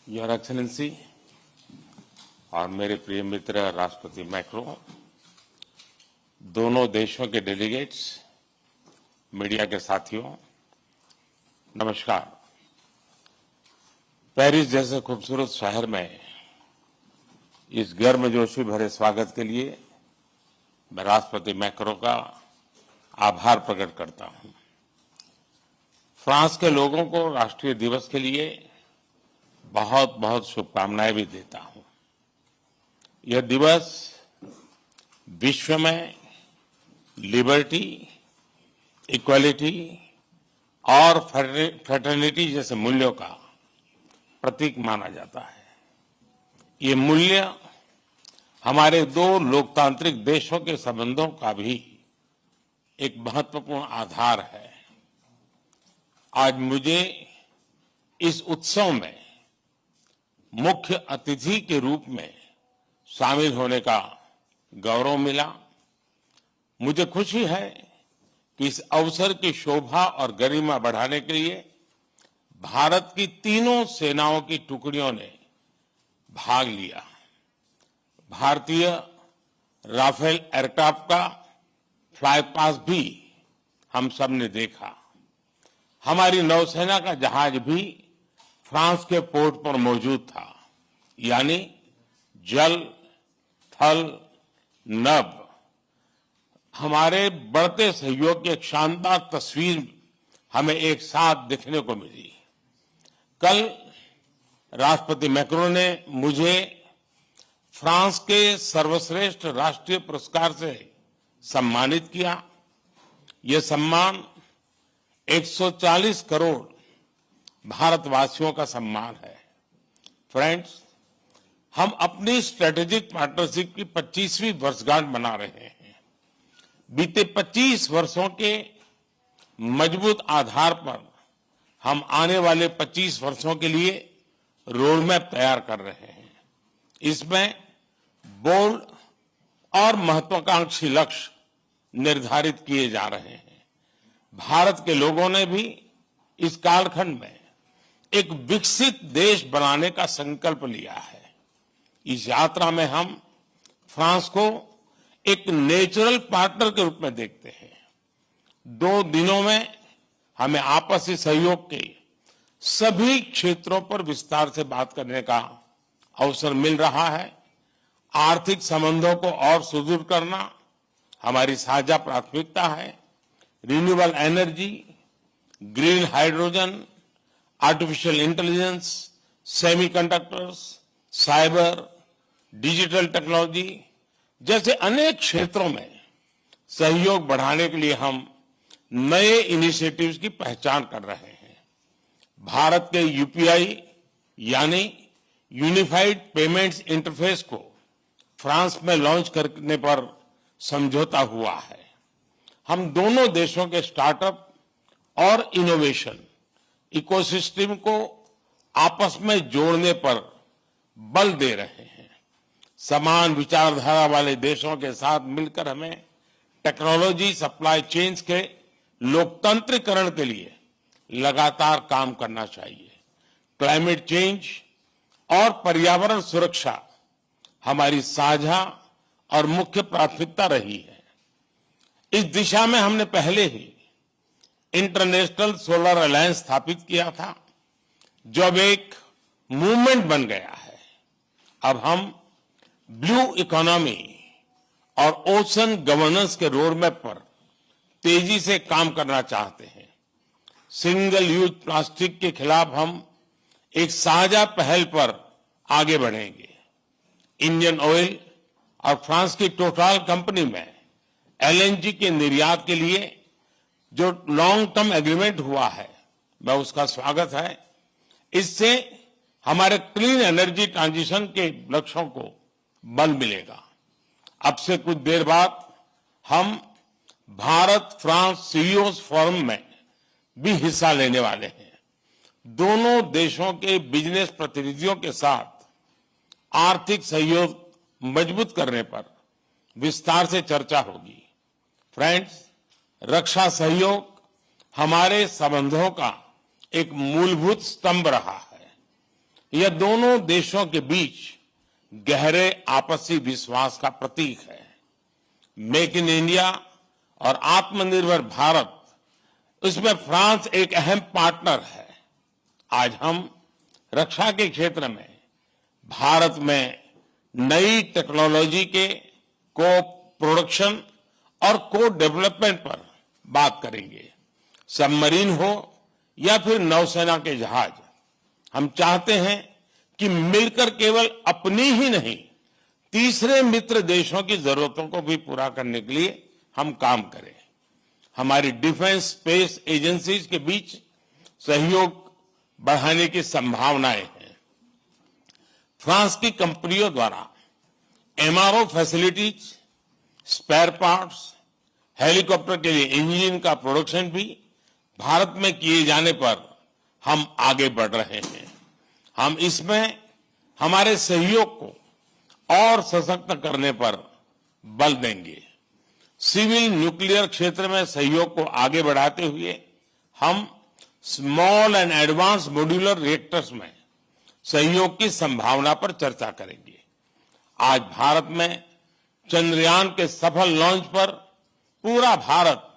Your excellency और मेरे प्रिय मित्र राष्ट्रपति मैक्रो, दोनों देशों के डेलीगेट्स, मीडिया के साथियों, नमस्कार। पेरिस जैसे खूबसूरत शहर में इस गर्मजोशी भरे स्वागत के लिए मैं राष्ट्रपति मैक्रो का आभार प्रकट करता हूं। फ्रांस के लोगों को राष्ट्रीय दिवस के लिए बहुत बहुत शुभकामनाएं भी देता हूं। यह दिवस विश्व में लिबर्टी, इक्वालिटी और फ्रेटर्निटी जैसे मूल्यों का प्रतीक माना जाता है। ये मूल्य हमारे दो लोकतांत्रिक देशों के संबंधों का भी एक महत्वपूर्ण आधार है। आज मुझे इस उत्सव में मुख्य अतिथि के रूप में शामिल होने का गौरव मिला। मुझे खुशी है कि इस अवसर की शोभा और गरिमा बढ़ाने के लिए भारत की तीनों सेनाओं की टुकड़ियों ने भाग लिया। भारतीय राफेल एयरक्राफ्ट का फ्लाई पास्ट भी हम सब ने देखा। हमारी नौसेना का जहाज भी फ्रांस के पोर्ट पर मौजूद था, यानी जल, थल, नभ। हमारे बढ़ते सहयोग की एक शानदार तस्वीर हमें एक साथ देखने को मिली। कल राष्ट्रपति मैक्रो ने मुझे फ्रांस के सर्वश्रेष्ठ राष्ट्रीय पुरस्कार से सम्मानित किया। यह सम्मान 140 करोड़ भारतवासियों का सम्मान है। फ्रेंड्स, हम अपनी स्ट्रेटेजिक पार्टनरशिप की 25वीं वर्षगांठ मना रहे हैं। बीते 25 वर्षों के मजबूत आधार पर हम आने वाले 25 वर्षों के लिए रोड मैप तैयार कर रहे हैं। इसमें बोल्ड और महत्वाकांक्षी लक्ष्य निर्धारित किए जा रहे हैं। भारत के लोगों ने भी इस कालखंड में एक विकसित देश बनाने का संकल्प लिया है। इस यात्रा में हम फ्रांस को एक नेचुरल पार्टनर के रूप में देखते हैं। 2 दिनों में हमें आपसी सहयोग के सभी क्षेत्रों पर विस्तार से बात करने का अवसर मिल रहा है। आर्थिक संबंधों को और सुदृढ़ करना हमारी साझा प्राथमिकता है। Renewable energy, green hydrogen, artificial intelligence, semiconductors, cyber, digital technology जैसे अनेक क्षेत्रों में सहयोग बढ़ाने के लिए हम नए इनिशिएटिव्स की पहचान कर रहे हैं। भारत के यूपीआई यानी यूनिफाइड पेमेंट्स इंटरफेस को फ्रांस में लॉन्च करने पर समझौता हुआ है। हम दोनों देशों के स्टार्टअप और इनोवेशन इकोसिस्टम को आपस में जोड़ने पर बल दे रहे हैं। समान विचारधारा वाले देशों के साथ मिलकर हमें टेक्नोलॉजी सप्लाई चेन्स के लोकतंत्रीकरण के लिए लगातार काम करना चाहिए। क्लाइमेट चेंज और पर्यावरण सुरक्षा हमारी साझा और मुख्य प्राथमिकता रही है। इस दिशा में हमने पहले ही इंटरनेशनल सोलर अलायंस स्थापित किया था, जो अब एक मूवमेंट बन गया है। अब हम ब्लू इकोनॉमी और ओशन गवर्नेंस के रोडमैप पर तेजी से काम करना चाहते हैं। सिंगल यूज प्लास्टिक के खिलाफ हम एक साझा पहल पर आगे बढ़ेंगे। इंडियन ऑयल और फ्रांस की टोटल कंपनी में एलएनजी के निर्यात के लिए जो लॉन्ग टर्म एग्रीमेंट हुआ है, मैं उसका स्वागत है। इससे हमारे क्लीन एनर्जी ट्रांजिशन के लक्ष्यों को बल मिलेगा। अब से कुछ देर बाद हम भारत फ्रांस सीईओज फोरम में भी हिस्सा लेने वाले हैं। दोनों देशों के बिजनेस प्रतिनिधियों के साथ आर्थिक सहयोग मजबूत करने पर विस्तार से चर्चा होगी। फ्रेंड्स, रक्षा सहयोग हमारे संबंधों का एक मूलभूत स्तंभ रहा है। यह दोनों देशों के बीच गहरे आपसी विश्वास का प्रतीक है। मेक इन इंडिया और आत्मनिर्भर भारत, इसमें फ्रांस एक अहम पार्टनर है। आज हम रक्षा के क्षेत्र में भारत में नई टेक्नोलॉजी के को प्रोडक्शन और को डेवलपमेंट पर बात करेंगे। सबमरीन हो या फिर नौसेना के जहाज, हम चाहते हैं कि मिलकर केवल अपनी ही नहीं, तीसरे मित्र देशों की जरूरतों को भी पूरा करने के लिए हम काम करें। हमारी डिफेंस स्पेस एजेंसीज के बीच सहयोग बढ़ाने की संभावनाएं हैं। फ्रांस की कंपनियों द्वारा MRO facilities, spare parts, helicopter के लिए इंजन का प्रोडक्शन भी भारत में किए जाने पर हम आगे बढ़ रहे हैं। हम इसमें हमारे सहयोग को और सशक्त करने पर बल देंगे। सिविल न्यूक्लियर क्षेत्र में सहयोग को आगे बढ़ाते हुए हम small and advance modular reactors में सहयोग की संभावना पर चर्चा करेंगे। आज भारत में चंद्रयान के सफल लॉन्च पर पूरा भारत